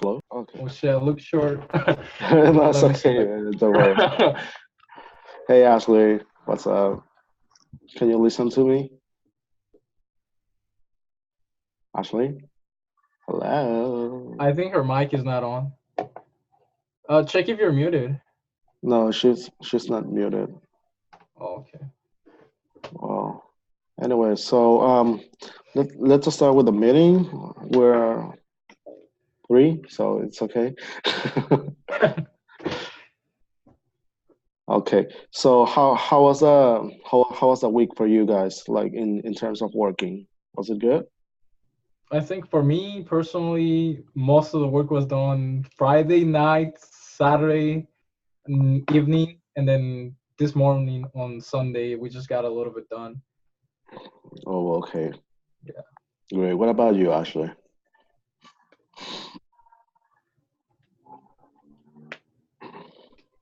Hello? Okay. Oh shit, look short. That's Let me okay, select. man. Don't worry. Hey, Ashley. What's up? Can you listen to me? Ashley? Hello? I think her mic is not on. Check if you're muted. No, she's not muted. Oh, okay. Well, anyway, so let's just start with the meeting. We're three, so it's okay. Okay. So how was the week for you guys, like in terms of working? Was it good? I think for me personally, most of the work was done Friday night, Saturday evening, and then this morning on Sunday we just got a little bit done. Oh, okay. Yeah. Great. What about you, Ashley?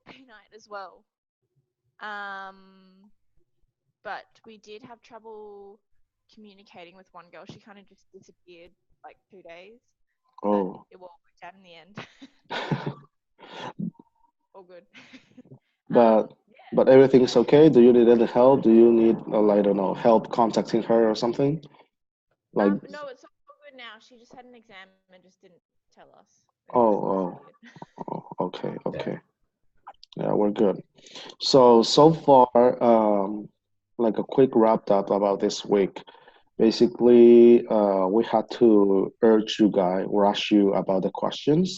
Night as well. Um, but we did have trouble communicating with one girl. She kind of just disappeared like 2 days, but Oh. it all worked out in the end. All good. But Yeah. but everything's okay? Do you need any help? Do you need I don't know, help contacting her or something? Like No, it's all good now. She just had an exam and just didn't tell us. It oh just oh disappeared. oh okay, Yeah. okay. Yeah, we're good. So far, like a quick wrap up about this week. Basically, we had to urge you guys, rush you about the questions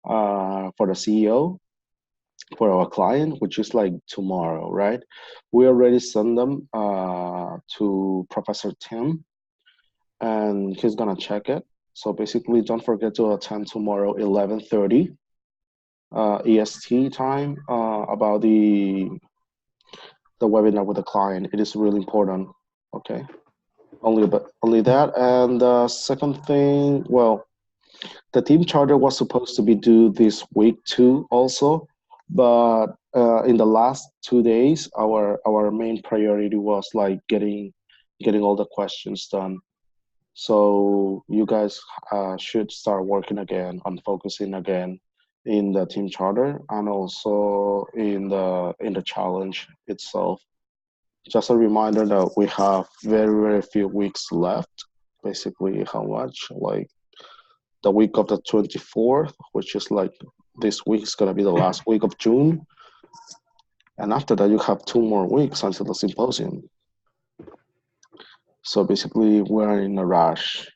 for the CEO for our client, which is like tomorrow, right? We already sent them to Professor Tim, and he's gonna check it. So basically, don't forget to attend tomorrow 11:30 EST time about the webinar with the client. It is really important. Okay, only that. And the second thing, well, the team charter was supposed to be due this week too, also, but in the last 2 days, our main priority was like getting all the questions done. So you guys should start working again on focusing again in the team charter and also in the challenge itself. Just a reminder that we have very few weeks left. Basically, how much? Like the week of the 24th, which is like this week is gonna be the last week of June, and after that you have 2 more weeks until the symposium. So basically, we're in a rush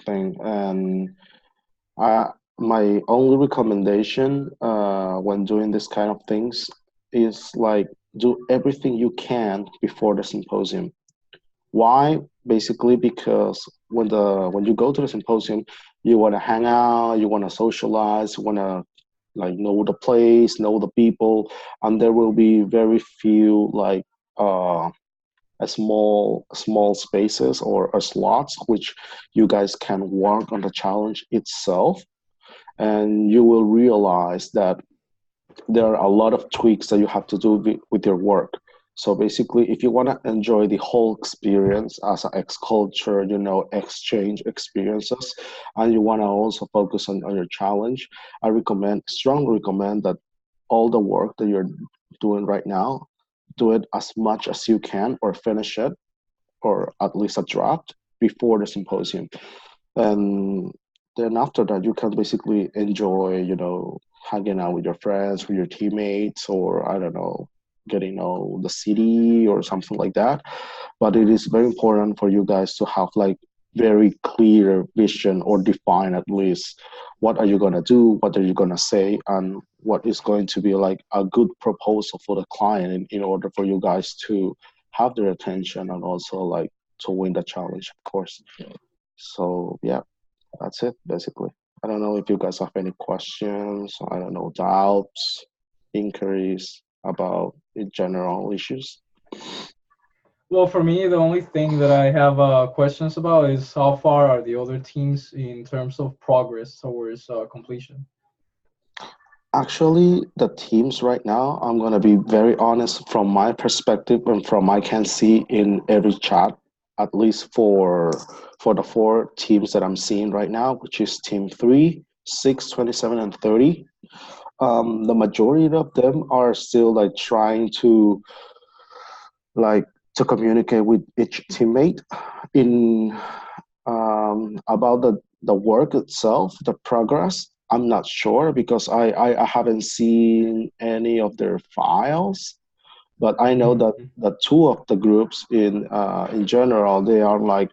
thing, and I, my only recommendation when doing this kind of things is like do everything you can before the symposium. Why? Basically, because when you go to the symposium, you want to hang out, you want to socialize, you want to like know the place, know the people, and there will be very few like a small spaces or slots which you guys can work on the challenge itself, and you will realize that there are a lot of tweaks that you have to do with your work. So basically, if you want to enjoy the whole experience as an ex culture, exchange experiences, and you want to also focus on your challenge, I strongly recommend that all the work that you're doing right now, do it as much as you can or finish it, or at least a draft before the symposium. And then after that, you can basically enjoy, hanging out with your friends, with your teammates, or I don't know, getting to know the city or something like that. But it is very important for you guys to have like very clear vision or define at least what are you gonna do, what are you gonna say, and what is going to be like a good proposal for the client in order for you guys to have their attention and also like to win the challenge, of course. So yeah, that's it basically. I don't know if you guys have any questions, I don't know, doubts, inquiries about the general issues. Well, for me, the only thing that I have questions about is how far are the other teams in terms of progress towards completion. Actually, the teams right now, I'm gonna be very honest from my perspective and from I can see in every chat, at least for the four teams that I'm seeing right now, which is team three. 6, 27, and 30. The majority of them are still like trying like to communicate with each teammate in about the work itself, the progress. I'm not sure because I haven't seen any of their files, but I know that Mhm. the two of the groups in general, they are like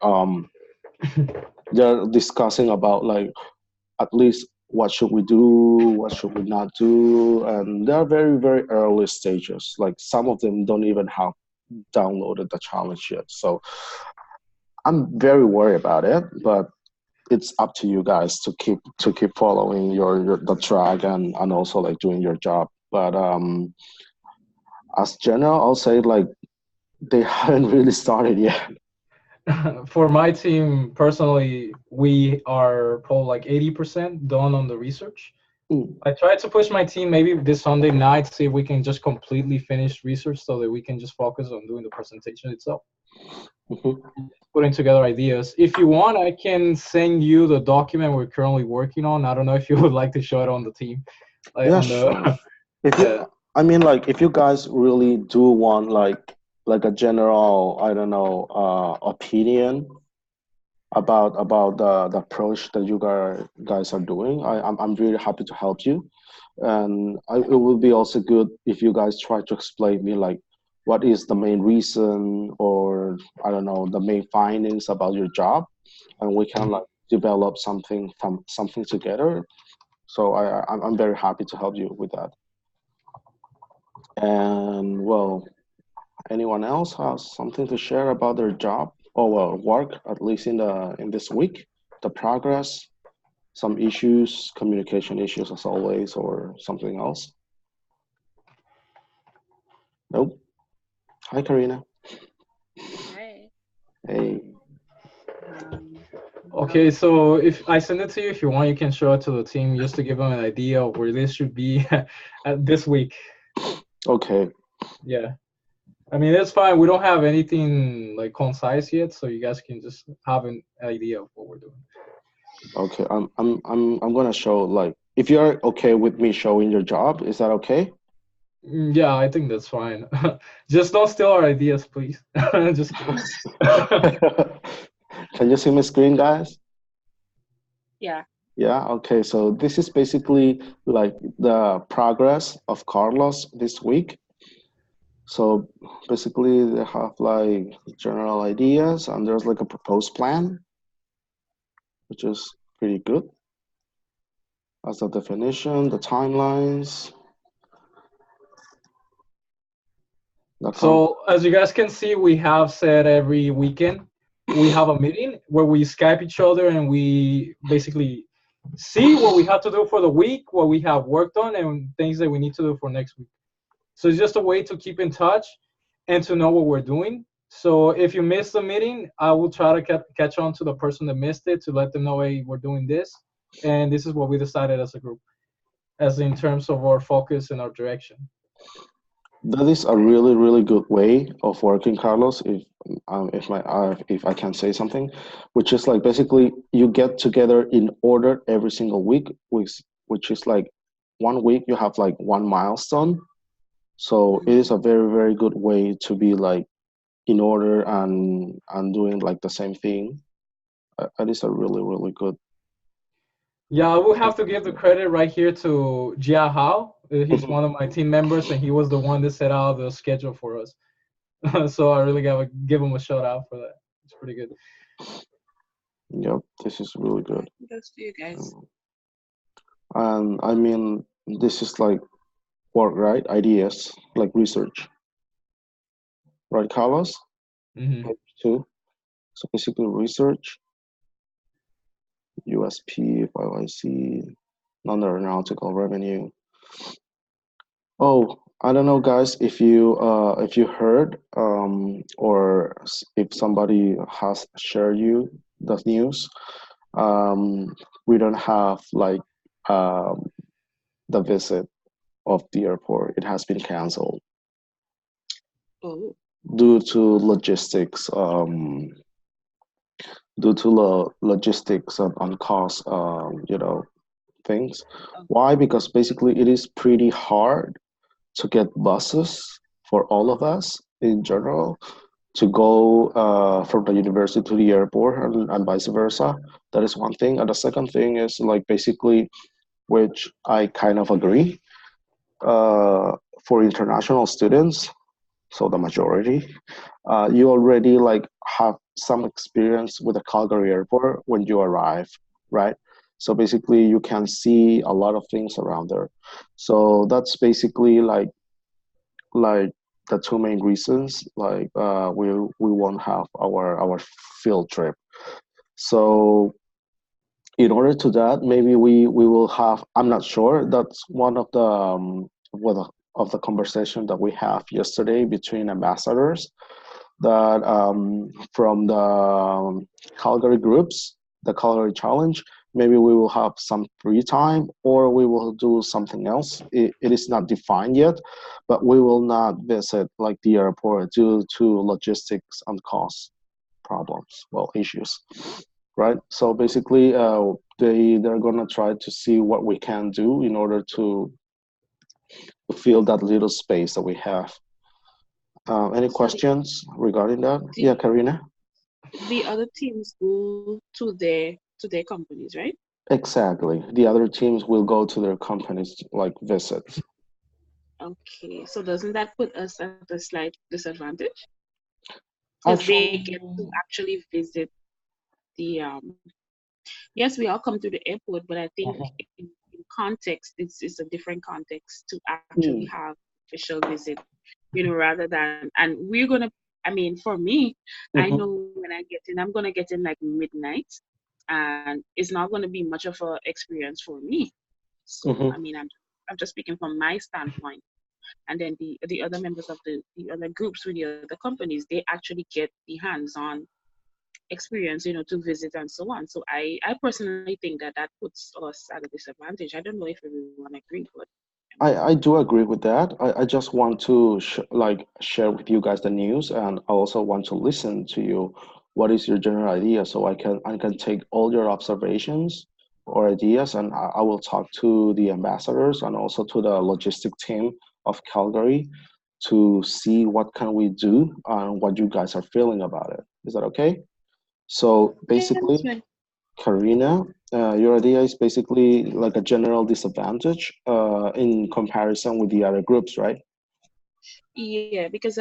they're discussing about like at least what should we do, what should we not do, and they're very early stages. Like some of them don't even have downloaded the challenge yet. So I'm very worried about it, but it's up to you guys to keep following your the track and also like doing your job. But as general, I'll say like they haven't really started yet. For my team personally, we are probably like 80% done on the research. Mm, I tried to push my team maybe this Sunday night, see if we can just completely finish research so that we can just focus on doing the presentation itself, mhm. putting together ideas. If you want, I can send you the document we're currently working on. I don't know if you would like to show it on the team, like Yeah, on the sure. If you, yeah. I mean, like if you guys really do want like a general, I don't know, opinion about the approach that you guys are doing, I'm really happy to help you. And it would be also good if you guys try to explain me like what is the main reason or I don't know the main findings about your job, and we can like develop something from something together. So I'm very happy to help you with that. And well, anyone else has something to share about their job or well work at least in this week, the progress, some issues, communication issues as always, or something else? Nope. Hi, Karina. Hey. Hey. Um, Okay, so if I send it to you, if you want, you can show it to the team just to give them an idea of where this should be this week. Okay. Yeah. I mean, it's fine. We don't have anything like concise yet, so you guys can just have an idea of what we're doing. Okay. I'm gonna show like if you're okay with me showing your job, is that okay? Yeah, I think that's fine. Just don't steal our ideas, please. Just kidding. Can you see my screen, guys? yeah. Yeah, okay. So this is basically like the progress of Carlos this week. So basically they have like general ideas and there's like a proposed plan, which is pretty good. As the definition, the timelines, the com So as you guys can see, we have said every weekend we have a meeting where we Skype each other and we basically see what we have to do for the week, what we have worked on, and things that we need to do for next week. So it's just a way to keep in touch and to know what we're doing. So if you miss the meeting, I will try to catch on to the person that missed it to let them know, hey, we're doing this, and this is what we decided as a group, as in terms of our focus and our direction. that is a really good way of working, Carlos. If I can say something, which is like basically you get together in order every single week, which is like one week you have like one milestone. So it is Mhm. a very good way to be like in order and doing like the same thing. That is a really good Yeah, I will have to give the technique. credit right here to Jia Hao. He's Mhm. one of my team members, and he was the one that set out the schedule for us. So I really gotta give him a shout out for that. It's pretty good. Yep, this is really good. Kudos to you guys. Um, And I mean, this is like work, right? Ideas, like research, right, Carlos? Hmm. Page two. So basically, research, USP, YYC, non-aeronautical revenue. Oh, I don't know, guys, if you heard or if somebody has shared you the news. Um, we don't have like um, the visit of the airport. It has been canceled Oh. due to logistics. Due to logistics and cost, you know, things. Oh, Why? Because basically it is pretty hard to get buses for all of us in general to go from the university to the airport and vice versa. That is one thing. And the second thing is like basically, which I kind of agree, uh, for international students, so the majority, you already like have some experience with the Calgary airport when you arrive, right? So basically, you can see a lot of things around there. So that's basically like the two main reasons. Like we won't have our field trip. So in order to that, maybe we will have. I'm not sure. That's one of the of the conversation that we have yesterday between ambassadors that from the Calgary groups, the Calgary Challenge, maybe we will have some free time or we will do something else. It is not defined yet, but we will not visit like the airport due to logistics and cost problems, well, issues, right? So basically, they're gonna try to see what we can do in order to fill that little space that we have. Any so questions regarding that? the Yeah, Karina? the other teams go to their companies, right? Exactly. The other teams will go to their companies like visit. Okay, so doesn't that put us at a slight disadvantage? Because they Actually, get to actually visit the yes, we all come to the airport, but I think mhm, in context, it's a different context to actually mm, have official visit, rather than, and we're gonna, I mean, for me, I mhm, know when I get in, I'm gonna get in like midnight, and it's not gonna be much of a experience for me. So, mhm. I mean, I'm just speaking from my standpoint. And then the other members of the other groups with the other companies, they actually get the hands-on experience, to visit and so on. So I personally think that that puts us at a disadvantage. I don't know if everyone agrees, but I do agree with that. I just want to like share with you guys the news, and I also want to listen to you. What is your general idea? So I can take all your observations or ideas, and I will talk to the ambassadors and also to the logistic team of Calgary to see what can we do and what you guys are feeling about it. Is that okay? So yeah, that's basically, fine. Karina, your idea is basically like a general disadvantage in comparison with the other groups, right? Yeah, because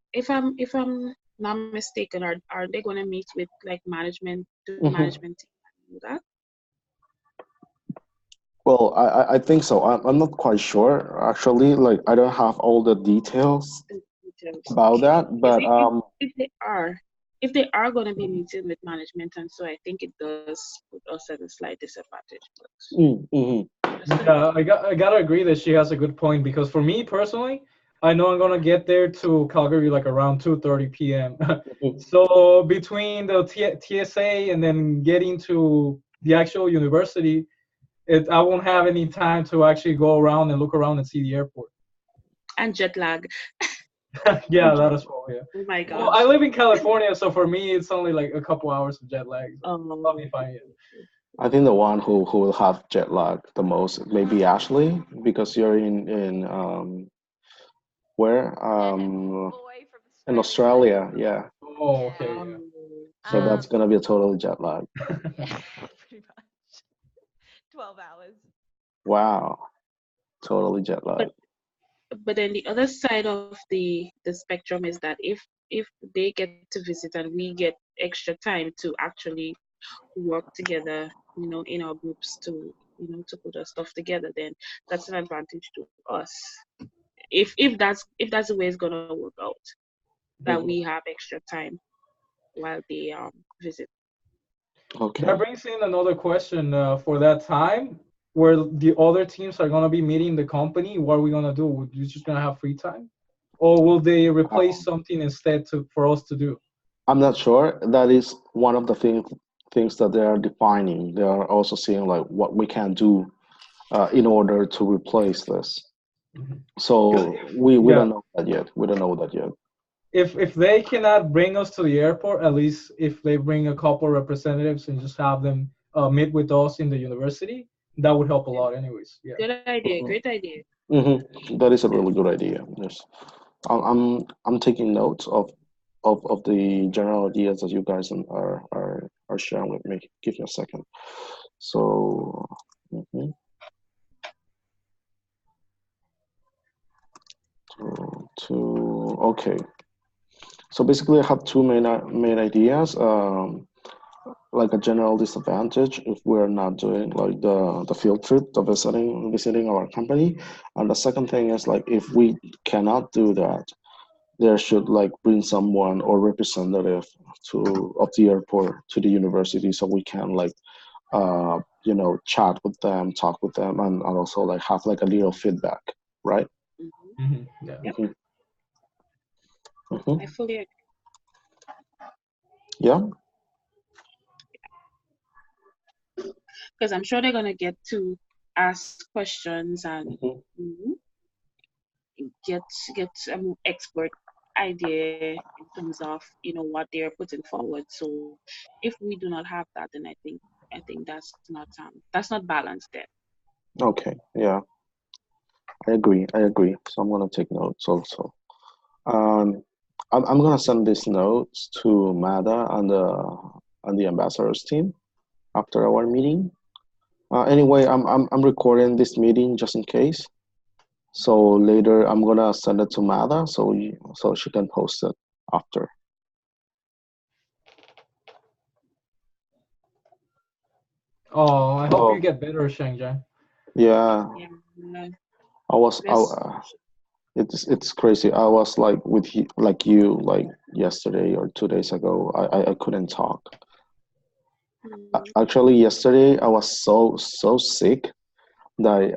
if I'm not mistaken, are they gonna meet with like management, the management Hmm. team and all that? Well, I think so. I'm not quite sure actually. Like I don't have all the details The details. about Okay, that, because but if they are going to be meeting with management, and so I think it does put us at a slight disadvantage. But mm-hmm. just to know. Yeah, I gotta agree that she has a good point because for me personally, I know I'm gonna get there to Calgary like around 2:30 p.m. So between the TSA and then getting to the actual university, I won't have any time to actually go around and look around and see the airport. And jet lag. Yeah, that as well. Yeah. Oh my Well, I gosh. live in California, so for me it's only like a couple hours of jet lag. So I'll be Oh, fine. Yeah. I think the one who will have jet lag the most maybe Ashley because you're in where Yeah, all the way from in Australia. Australia, yeah. Oh, Yeah. okay. oh, Yeah. So So that's gonna be a totally jet lag. Yeah, pretty much. 12 hours. Wow, totally jet lag. but but then the other side of the spectrum is that if they get to visit and we get extra time to actually work together, in our groups to put our stuff together, then that's an advantage to us. If that's the way it's gonna work out, that we Mhm. have extra time while they visit. that Okay. brings in another question for that time where the other teams are gonna be meeting the company. What are we gonna do? Would you just gonna have free time, or will they replace Um, something instead for us to do? I'm not sure. That is one of the things that they are defining. They are also seeing like what we can do in order to replace this. Mhm. 'Cause So if we yeah, don't know that yet. We don't know that yet. if they cannot bring us to the airport, at least if they bring a couple representatives and just have them meet with us in the university, that would help a lot. Anyways, yeah. Good idea. Great Mhm. idea. That is a really good idea. Yes, I'm taking notes of the general ideas that you guys are sharing with me. Give me a second. So, mhm, okay. So basically, I have two main ideas. Like a general disadvantage if we're not doing like the field trip, the visiting our company, and the second thing is like if we cannot do that, there should like bring someone or representative to of the airport to the university so we can like chat with them, talk with them, and also like have like a little feedback, right? Hmm. Yeah. Yep, Hmm. I Hmm. fully agree. Yeah. Because I'm sure they're gonna get to ask questions and Hmm. mhm, get get expert idea in terms of what they're putting forward. So if we do not have that, then I think that's not balanced there. Okay. Yeah, I agree, so I'm gonna take notes also. Um, I'm gonna send these notes to Mada and the ambassadors team after our meeting. Anyway, I'm recording this meeting just in case. So later I'm gonna send it to Mada so she can post it after. Oh, I hope you Oh get better, Shangja. yeah, Yeah, I was let's. it's crazy. I was like with like you like yesterday or 2 days ago. I couldn't talk. Mm, Actually, yesterday I was so sick that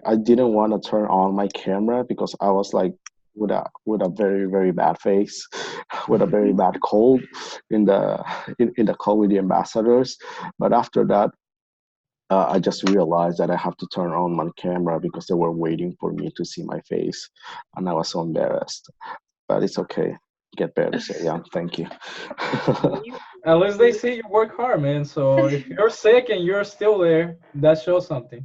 I didn't want to turn on my camera because I was like with a very bad face, with a very bad cold in the call with the ambassadors. But after that, I just realized that I have to turn on my camera because they were waiting for me to see my face, and I was so embarrassed. But it's okay. Get better, so yeah. Thank you. you, At least they you, see you work hard, man. So if you're sick and you're still there, that shows something.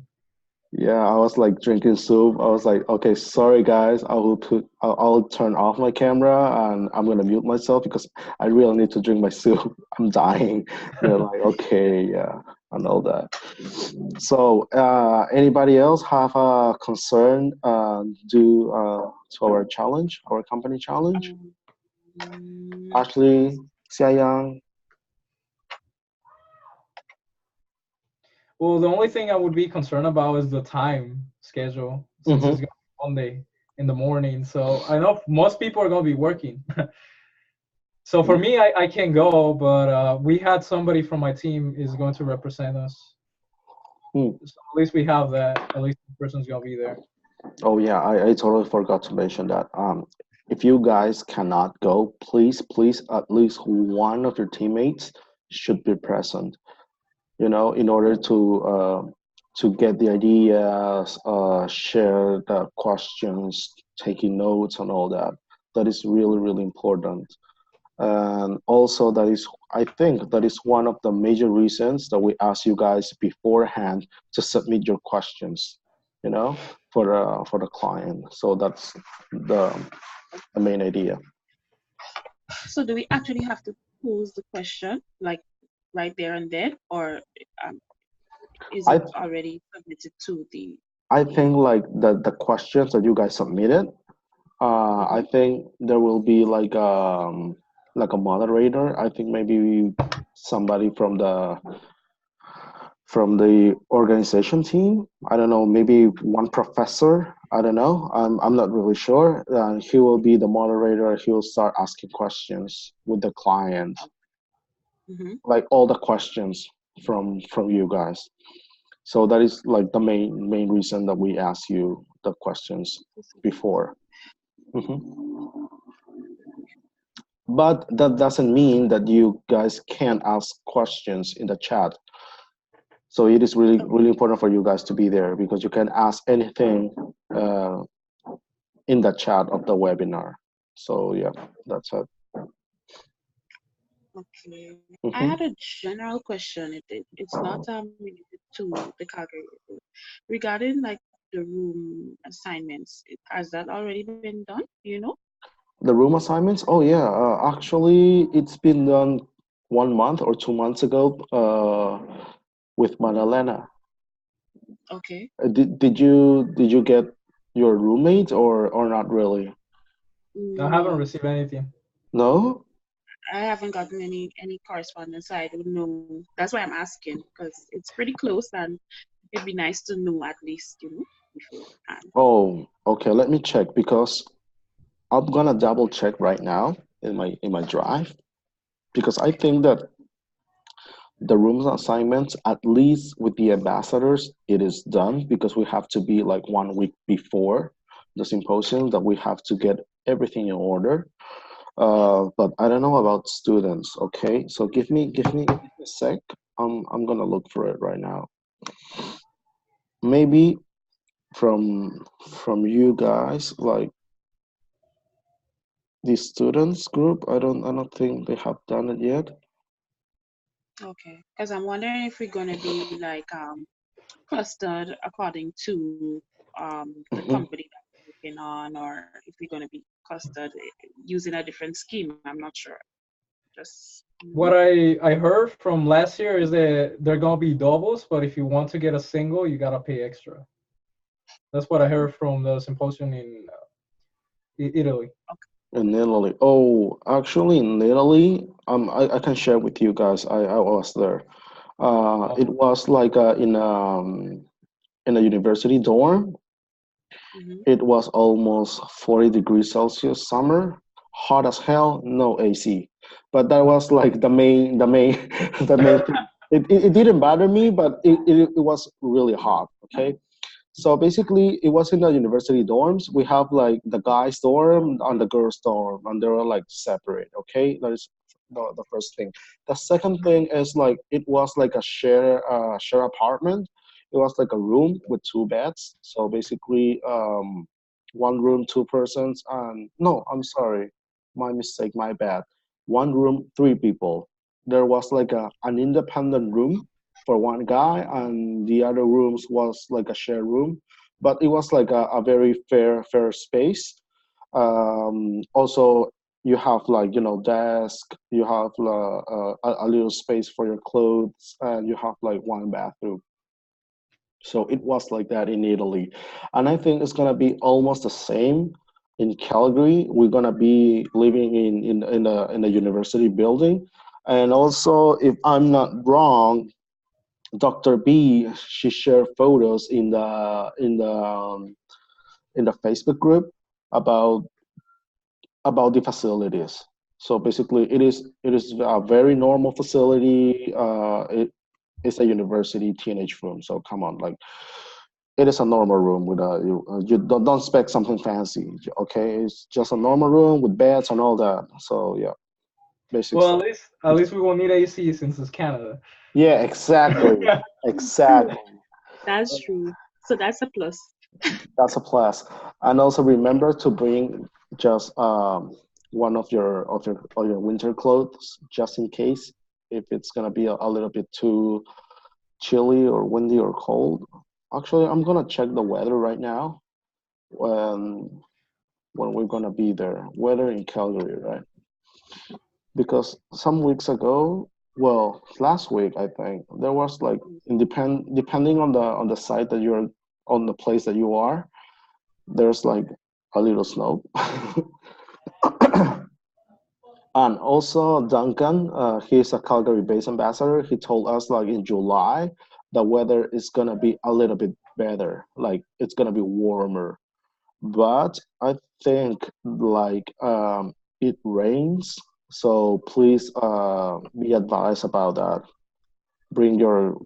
Yeah, I was like drinking soup. I was like, okay, sorry guys, I'll turn off my camera and I'm gonna mute myself because I really need to drink my soup. I'm dying. They're like, okay, yeah, I know that. So, anybody else have a concern due to our challenge, our company challenge? um, mm, Ashley, Xiaoyang. Well, the only thing I would be concerned about is the time schedule, since it's Mm-hmm. gonna be Monday in the morning. So I know most people are gonna be working. So for me, I can't go, but we had somebody from my team is going to represent us. Mm. So at least we have that. At least the person's gonna be there. Oh yeah, I totally forgot to mention that. If you guys cannot go, please, at least one of your teammates should be present. You know, in order to get the ideas, share the questions, taking notes, and all that. That is really important. And also, I think that is one of the major reasons that we ask you guys beforehand to submit your questions. You know, for the client. So that's the the main idea. so do we actually have to pose the question like right there and then, or um, is I it already submitted to I the think like the questions that you guys submitted, I Mhm. think there will be like a moderator. I think maybe somebody from the organization team. I don't know, maybe one professor. I don't know. I'm not really sure. He will be the moderator. He will start asking questions with the client, Mhm. like all the questions from you guys. So that is like the main reason that we ask you the questions before. Mhm. But that doesn't mean that you guys can't ask questions in the chat. So it is really important for you guys to be there because you can ask anything uh, in the chat of the webinar. So yeah, that's it. Okay. I had Hmm. a general question. It's not related to the Calgary Airport. Regarding like the room assignments, has that already been done? Do you know? The room assignments? Oh yeah, actually, it's been done 1 month or 2 months ago with Manalena. Okay. Did you get your roommate or not really? I haven't No, received anything. No? I haven't gotten any correspondence. So I don't know. That's why I'm asking because it's pretty close, and it'd be nice to know at least, beforehand. Oh, okay, let me check because I'm gonna double check right now in my drive because I think that the rooms assignments, at least with the ambassadors, it is done because we have to be like 1 week before the symposium that we have to get everything in order. But I don't know about students. Okay, so give me a sec. I'm gonna look for it right now. Maybe from you guys, like the students group. I don't think they have done it yet. Okay, because I'm wondering if we're gonna be like clustered according to the Mhm. company that we're working on, or if we're gonna be clustered using a different scheme. I'm not sure. Just What I heard from last year is that they're gonna be doubles, but if you want to get a single, you gotta pay extra. That's what I heard from the symposium in Italy. In Italy. Oh, actually, in Italy, I can share with you guys. I was there. It Oh, was like in a university dorm. hmm It was almost 40 degrees Celsius summer, hot as hell, no AC. But that was like the main the main thing. It didn't bother me, but it was really hot. Okay, so basically, it was in the university dorms. We have like the guys' dorm and the girls' dorm, and they were like separate. Okay, that is the first thing. The second thing is like it was like a share apartment. It was like a room with two beds. So basically, one room, two persons, and no, I'm sorry, my mistake, my bad. One room, three people. There was like an independent room for one guy, and the other rooms was like a shared room, but it was like a very fair space. Also, you have like desk, you have a little space for your clothes, and you have like one bathroom. So it was like that in Italy, and I think it's gonna be almost the same in Calgary. We're gonna be living in a university building, and also, if I'm not wrong, Dr. B, she shared photos in the Facebook group about the facilities. So basically, it is a very normal facility. It's a university teenage room. So come on, like it is a normal room with you don't expect something fancy. Okay, it's just a normal room with beds and all that. So yeah, basic well, stuff. at least we won't need AC since it's Canada. Yeah, exactly, True. exactly. That's true. So that's a plus. That's a plus. And also remember to bring just one of your winter clothes just in case if it's gonna be a little bit too chilly or windy or cold. Actually, I'm gonna check the weather right now when we're gonna be there. Weather in Calgary, right? Because some weeks ago, well, last week I think there was like depending on the site that you're on the place that you are, there's like a little snow. And also Duncan, he's a Calgary-based ambassador. He told us like in July, the weather is gonna be a little bit better, like it's gonna be warmer. But I think like it rains, so please be advised about that. Bring your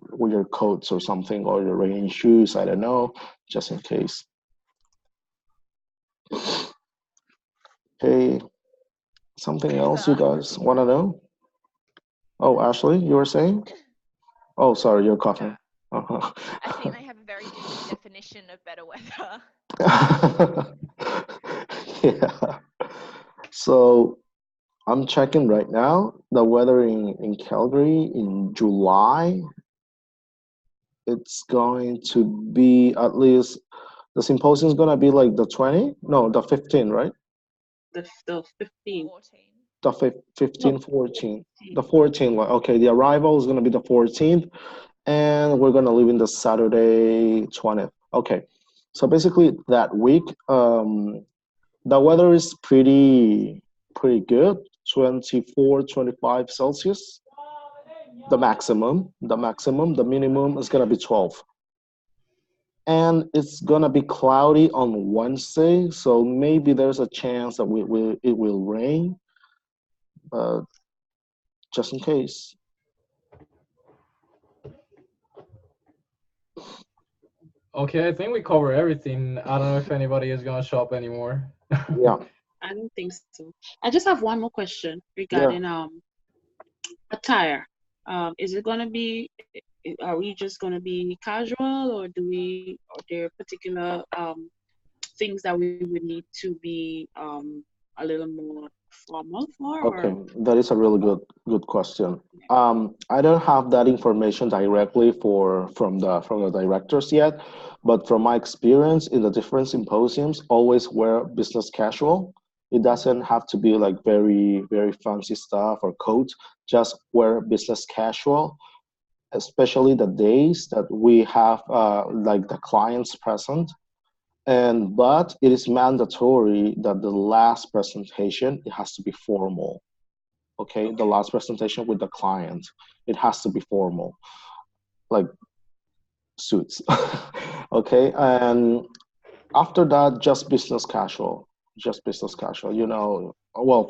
coats or something or your rain shoes. I don't know, just in case. Hey, something else you Trevor, guys want to know? Oh, Ashley, you were saying? Oh, sorry, you're no, coughing. Uh-huh. I think they have a very different definition of better weather. Yeah. So I'm checking right now. The weather in Calgary in July it's going to be at least the symposium is gonna be like the 20? No, the 15, right? The 15. 14. The No, 15, 14. 14. The 14 one. Okay, the arrival is gonna be the 14th, and we're gonna leave in the Saturday 20th. Okay, so basically that week, the weather is pretty good. 24, 25 Celsius. The minimum is gonna be 12. And it's gonna be cloudy on Wednesday, so maybe there's a chance that it will rain, uh, just in case. Okay, I think we cover everything. I don't know if anybody is gonna show up anymore. Yeah, I don't think so. I just have one more question regarding yeah. attire. Is it gonna be? Are we just gonna be casual, or are there particular things that we would need to be a little more formal for, Okay, or that is a really good question. I don't have that information directly from the directors yet, but from my experience in the different symposiums, always wear business casual. It doesn't have to be like very fancy stuff or coat. Just wear business casual, especially the days that we have like the clients present. And but it is mandatory that the last presentation it has to be formal. Okay, the okay? last presentation with the client, it has to be formal, like suits. Okay, and after that, just business casual, just business casual. You know, well,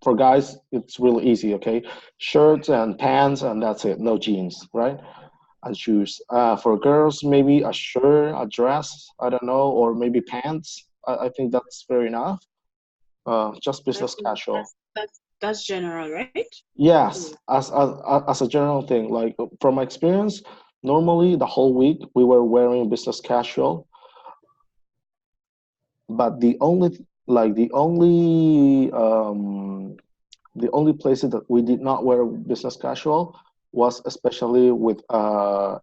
for guys, it's really easy. Okay, shirts and pants, and that's it. No jeans, right? And shoes. For girls, maybe a shirt, a dress. I don't know, or maybe pants. I think that's fair enough. Just business That's casual. that's general, right? Yes, Mm. as a general thing, like from my experience, normally the whole week we were wearing business casual, but the only places that we did not wear business casual was especially with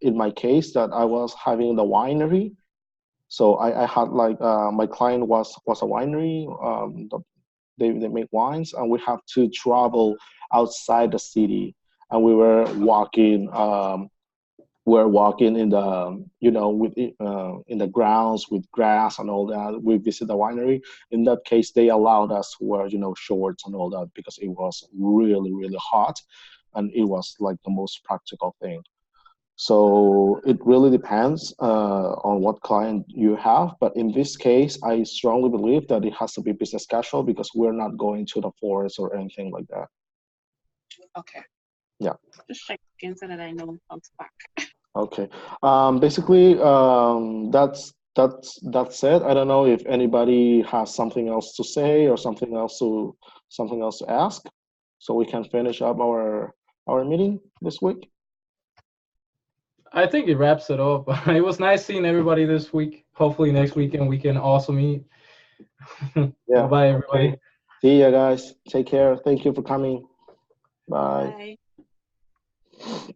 in my case that I was having the winery. So I had like my client was a winery. They make wines, and we have to travel outside the city, and we're walking in the in the grounds with grass and all that. We visit the winery. In that case, they allowed us to wear shorts and all that because it was really hot, and it was like the most practical thing. So it really depends on what client you have. But in this case, I strongly believe that it has to be business casual because we're not going to the forest or anything like that. Okay, Yeah. just checking so that I know how to pack. Okay. Basically, that's it. I don't know if anybody has something else to say or something else to ask, so we can finish up our meeting this week. I think it wraps it up. It was nice seeing everybody this week. Hopefully next weekend we can also meet. Bye Yeah. bye Okay. everybody. See ya, guys. Take care. Thank you for coming. Bye. Bye.